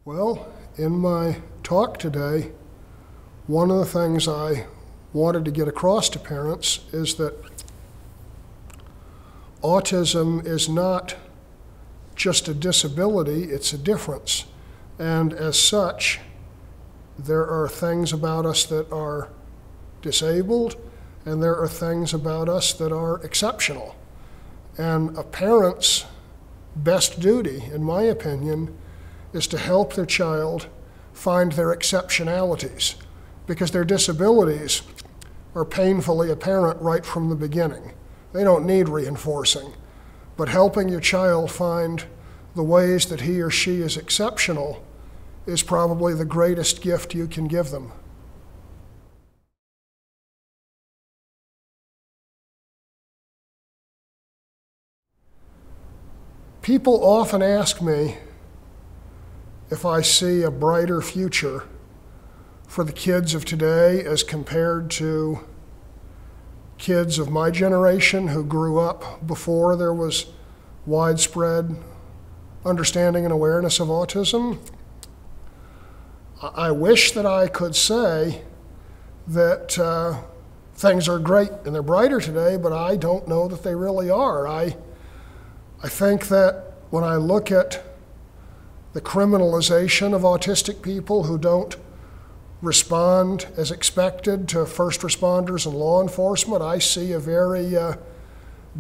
Well, in my talk today, one of the things I wanted to get across to parents is that autism is not just a disability, it's a difference. And as such, there are things about us that are disabled, and there are things about us that are exceptional. And a parent's best duty, in my opinion, is to help their child find their exceptionalities, because their disabilities are painfully apparent right from the beginning. They don't need reinforcing, but helping your child find the ways that he or she is exceptional is probably the greatest gift you can give them. People often ask me if I see a brighter future for the kids of today as compared to kids of my generation who grew up before there was widespread understanding and awareness of autism. I wish that I could say that things are great and they're brighter today, but I don't know that they really are. I think that when I look at the criminalization of autistic people who don't respond as expected to first responders and law enforcement, I see a very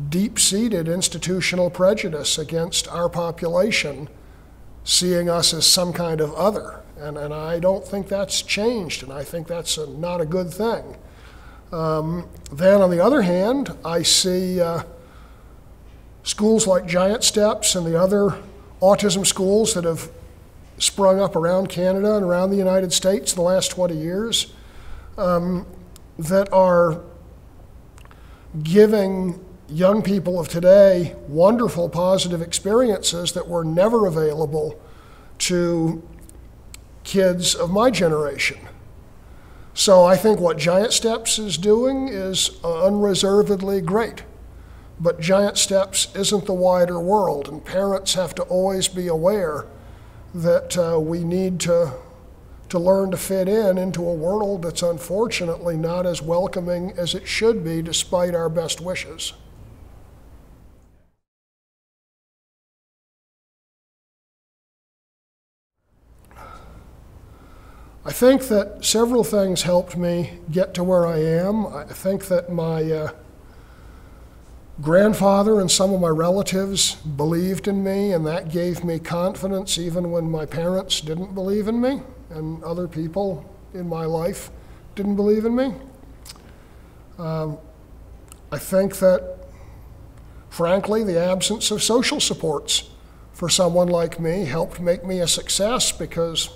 deep-seated institutional prejudice against our population, seeing us as some kind of other. And I don't think that's changed, and I think that's not a good thing. Then on the other hand, I see schools like Giant Steps and the other autism schools that have sprung up around Canada and around the United States in the last 20 years that are giving young people of today wonderful positive experiences that were never available to kids of my generation. So I think what Giant Steps is doing is unreservedly great. But Giant Steps isn't the wider world, and parents have to always be aware that we need to learn to fit into a world that's unfortunately not as welcoming as it should be despite our best wishes. I think that several things helped me get to where I am. I think that my grandfather and some of my relatives believed in me, and that gave me confidence even when my parents didn't believe in me and other people in my life didn't believe in me. I think that, frankly, the absence of social supports for someone like me helped make me a success, because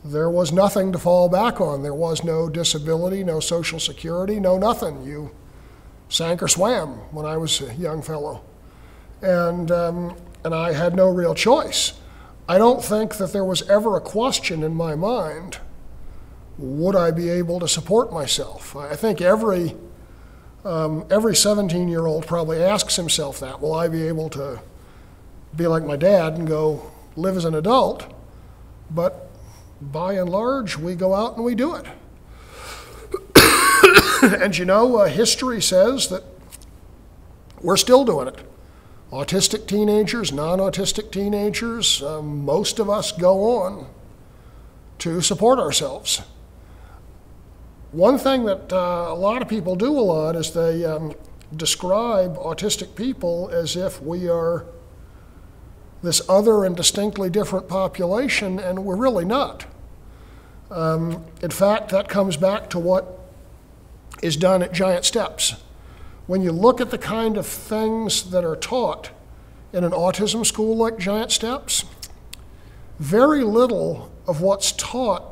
there was nothing to fall back on. There was no disability, no social security, no nothing. You sank or swam when I was a young fellow. And I had no real choice. I don't think that there was ever a question in my mind, would I be able to support myself? I think every 17-year-old probably asks himself that. Will I be able to be like my dad and go live as an adult? But by and large, we go out and we do it. And you know, history says that we're still doing it. Autistic teenagers, non-autistic teenagers, most of us go on to support ourselves. One thing that a lot of people do a lot is they describe autistic people as if we are this other and distinctly different population, and we're really not. In fact, that comes back to what is done at Giant Steps. When you look at the kind of things that are taught in an autism school like Giant Steps, very little of what's taught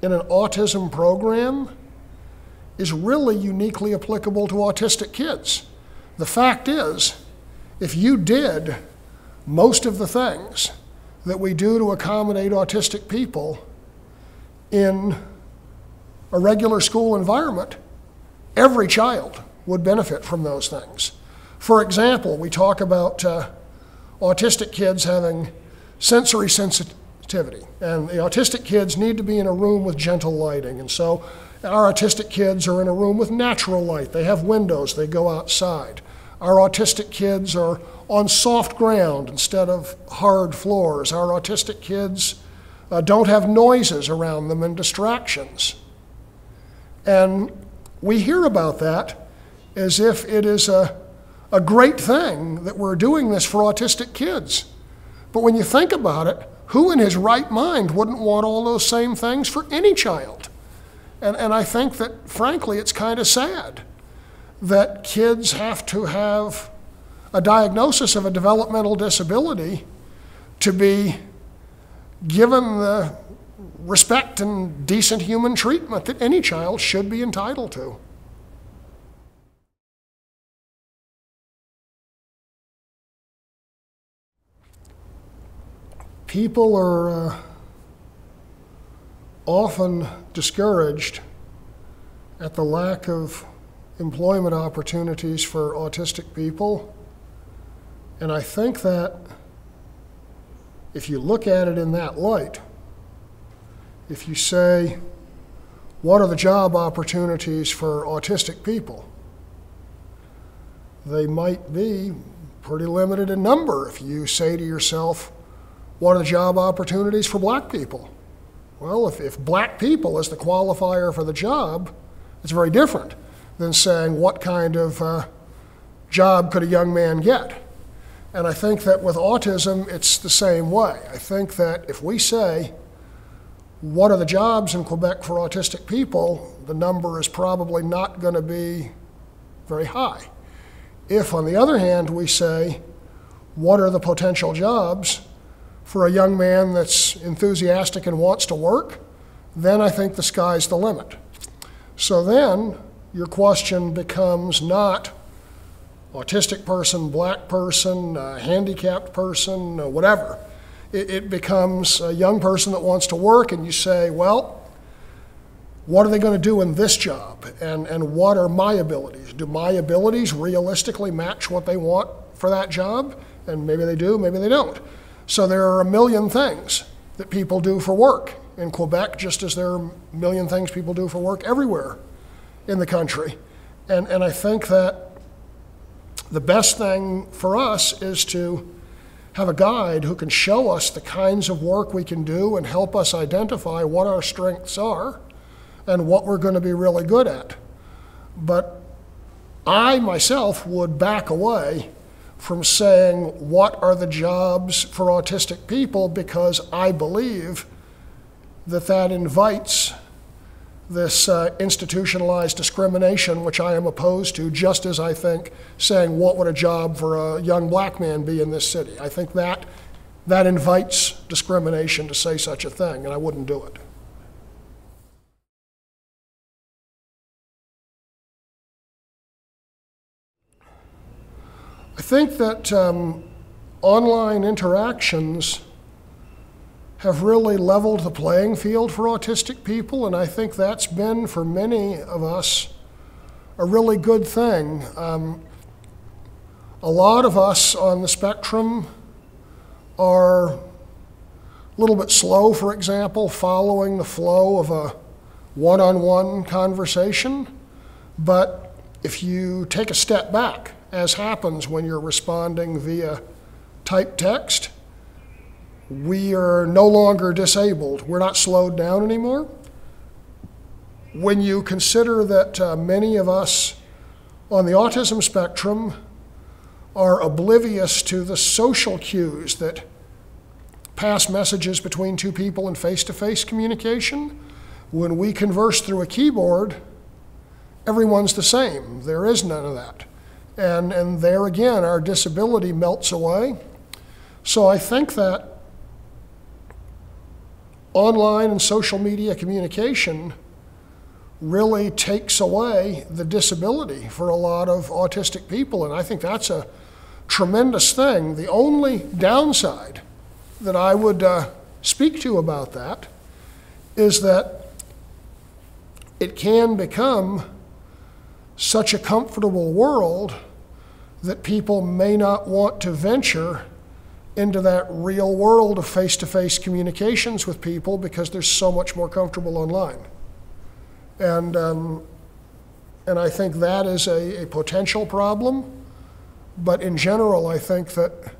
in an autism program is really uniquely applicable to autistic kids. The fact is, if you did most of the things that we do to accommodate autistic people in a regular school environment, every child would benefit from those things. For example, we talk about autistic kids having sensory sensitivity. And the autistic kids need to be in a room with gentle lighting. And so our autistic kids are in a room with natural light. They have windows, they go outside. Our autistic kids are on soft ground instead of hard floors. Our autistic kids don't have noises around them and distractions. And we hear about that as if it is a great thing that we're doing this for autistic kids. But when you think about it, who in his right mind wouldn't want all those same things for any child? And I think that, frankly, it's kind of sad that kids have to have a diagnosis of a developmental disability to be given the respect and decent human treatment that any child should be entitled to. People are often discouraged at the lack of employment opportunities for autistic people. And I think that if you look at it in that light, if you say, what are the job opportunities for autistic people? They might be pretty limited in number. If you say to yourself, what are the job opportunities for black people? Well, if black people is the qualifier for the job, it's very different than saying what kind of job could a young man get. And I think that with autism, it's the same way. I think that if we say, what are the jobs in Quebec for autistic people, the number is probably not going to be very high. If, on the other hand, we say, what are the potential jobs for a young man that's enthusiastic and wants to work, then I think the sky's the limit. So then your question becomes not autistic person, black person, handicapped person, whatever. It becomes a young person that wants to work, and you say, well, what are they going to do in this job? And what are my abilities? Do my abilities realistically match what they want for that job? And maybe they do, maybe they don't. So there are a million things that people do for work in Quebec, just as there are a million things people do for work everywhere in the country. And I think that the best thing for us is to have a guide who can show us the kinds of work we can do and help us identify what our strengths are and what we're going to be really good at. But I myself would back away from saying what are the jobs for autistic people, because I believe that that invites this institutionalized discrimination, which I am opposed to, just as I think saying what would a job for a young black man be in this city. I think that invites discrimination to say such a thing, and I wouldn't do it. I think that online interactions have really leveled the playing field for autistic people, and I think that's been, for many of us, a really good thing. A lot of us on the spectrum are a little bit slow, for example, following the flow of a one-on-one conversation, but if you take a step back, as happens when you're responding via typed text, we are no longer disabled. We're not slowed down anymore. When you consider that many of us on the autism spectrum are oblivious to the social cues that pass messages between two people in face-to-face communication, when we converse through a keyboard, everyone's the same. There is none of that. And there again, our disability melts away. So I think that online and social media communication really takes away the disability for a lot of autistic people, and I think that's a tremendous thing. The only downside that I would speak to about that is that it can become such a comfortable world that people may not want to venture into that real world of face-to-face communications with people because they're so much more comfortable online. And I think that is a potential problem, but in general, I think that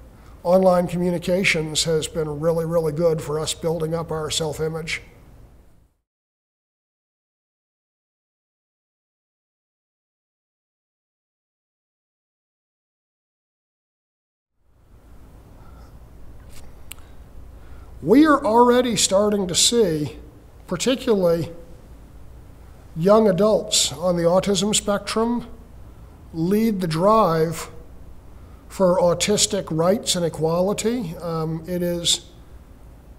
online communications has been really, really good for us building up our self-image. We are already starting to see, particularly young adults on the autism spectrum, lead the drive for autistic rights and equality. It is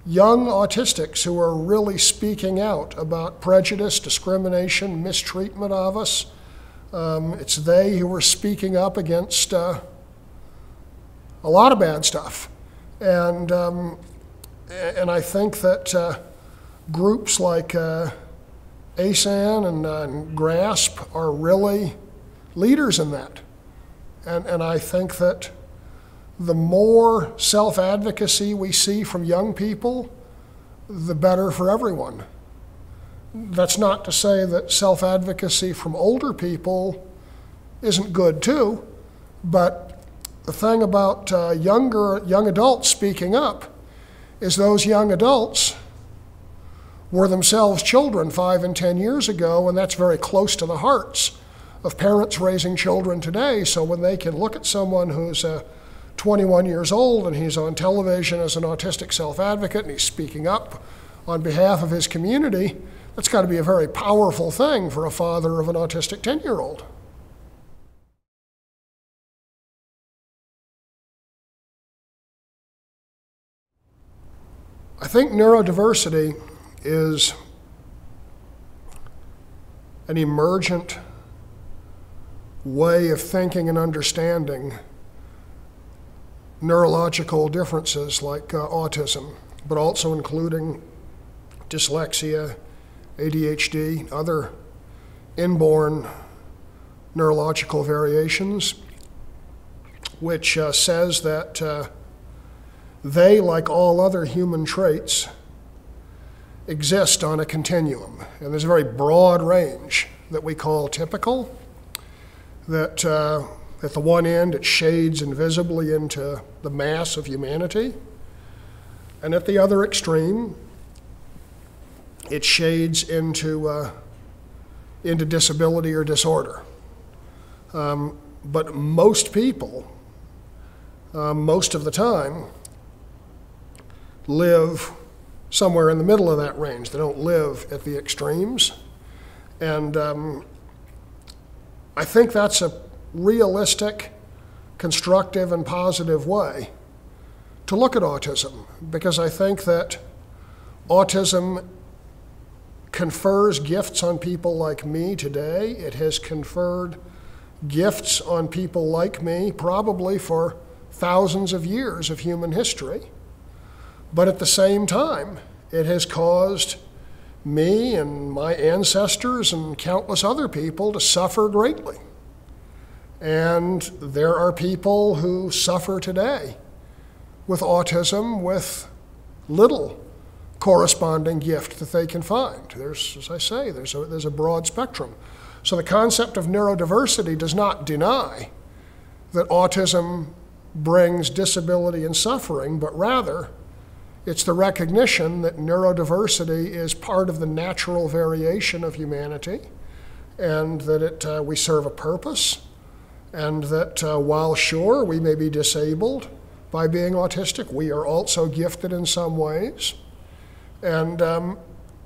young autistics who are really speaking out about prejudice, discrimination, mistreatment of us. It's they who are speaking up against a lot of bad stuff. And I think that groups like ASAN and GRASP are really leaders in that. And I think that the more self-advocacy we see from young people, the better for everyone. That's not to say that self-advocacy from older people isn't good too, but the thing about young adults speaking up is those young adults were themselves children 5 and 10 years ago, and that's very close to the hearts of parents raising children today. So when they can look at someone who's 21 years old and he's on television as an autistic self-advocate and he's speaking up on behalf of his community, that's got to be a very powerful thing for a father of an autistic 10-year-old. I think neurodiversity is an emergent way of thinking and understanding neurological differences like autism, but also including dyslexia, ADHD, other inborn neurological variations, which says that they, like all other human traits, exist on a continuum. And there's a very broad range that we call typical, that at the one end it shades invisibly into the mass of humanity, and at the other extreme it shades into disability or disorder. But most people, most of the time, live somewhere in the middle of that range. They don't live at the extremes. And I think that's a realistic, constructive, and positive way to look at autism, because I think that autism confers gifts on people like me today. It has conferred gifts on people like me probably for thousands of years of human history. But at the same time, it has caused me and my ancestors and countless other people to suffer greatly. And there are people who suffer today with autism with little corresponding gift that they can find. There's, as I say, there's a broad spectrum. So the concept of neurodiversity does not deny that autism brings disability and suffering, but rather it's the recognition that neurodiversity is part of the natural variation of humanity, and that we serve a purpose, and that while sure we may be disabled by being autistic, we are also gifted in some ways, and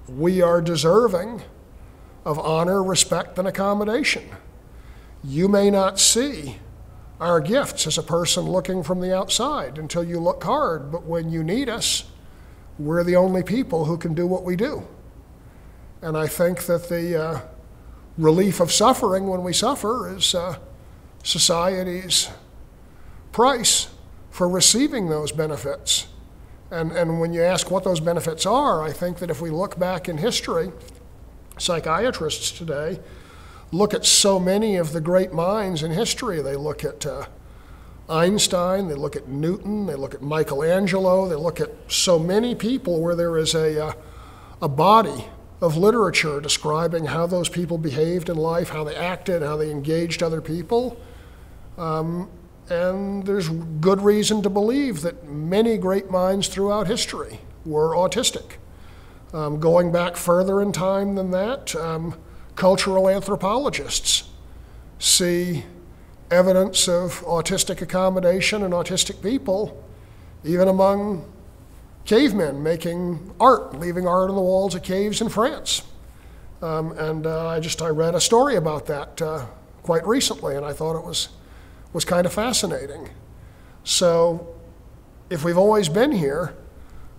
we are deserving of honor, respect, and accommodation. You may not see our gifts as a person looking from the outside until you look hard, but when you need us, we're the only people who can do what we do. And I think that the relief of suffering when we suffer is society's price for receiving those benefits. And when you ask what those benefits are, I think that if we look back in history, psychiatrists today look at so many of the great minds in history. They look at Einstein, they look at Newton, they look at Michelangelo, they look at so many people where there is a body of literature describing how those people behaved in life, how they acted, how they engaged other people. And there's good reason to believe that many great minds throughout history were autistic. Going back further in time than that, cultural anthropologists see evidence of autistic accommodation and autistic people, even among cavemen making art, leaving art on the walls of caves in France. I read a story about that quite recently, and I thought it was kind of fascinating. So if we've always been here,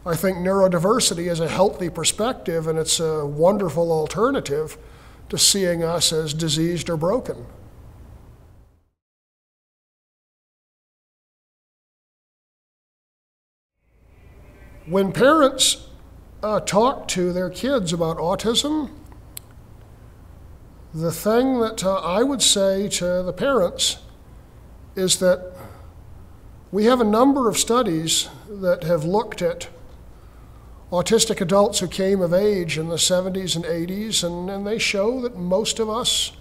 I think neurodiversity is a healthy perspective, and it's a wonderful alternative to seeing us as diseased or broken. When parents talk to their kids about autism, the thing that I would say to the parents is that we have a number of studies that have looked at autistic adults who came of age in the 70s and 80s, and they show that most of us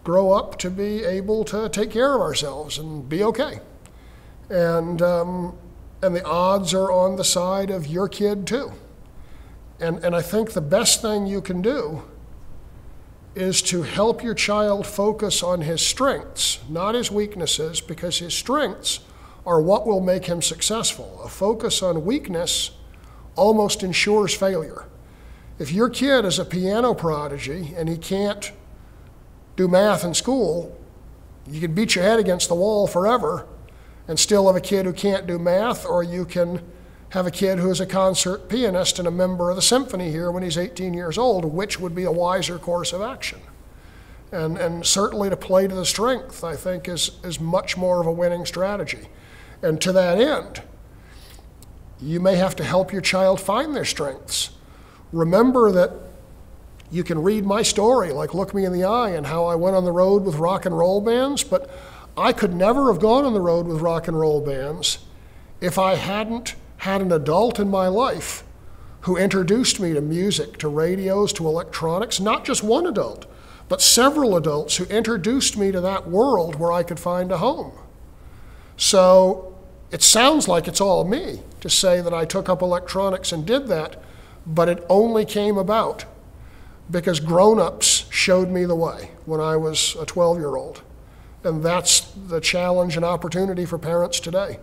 grow up to be able to take care of ourselves and be okay. And the odds are on the side of your kid too. And I think the best thing you can do is to help your child focus on his strengths, not his weaknesses, because his strengths are what will make him successful. A focus on weakness almost ensures failure. If your kid is a piano prodigy and he can't do math in school, you can beat your head against the wall forever and still have a kid who can't do math, or you can have a kid who is a concert pianist and a member of the symphony here when he's 18 years old, which would be a wiser course of action. And certainly to play to the strength, I think, is much more of a winning strategy. And to that end, you may have to help your child find their strengths. Remember that you can read my story, like Look Me in the Eye, and how I went on the road with rock and roll bands, but I could never have gone on the road with rock and roll bands if I hadn't had an adult in my life who introduced me to music, to radios, to electronics, not just one adult, but several adults who introduced me to that world where I could find a home. So it sounds like it's all me to say that I took up electronics and did that, but it only came about because grown-ups showed me the way when I was a 12-year-old. And that's the challenge and opportunity for parents today.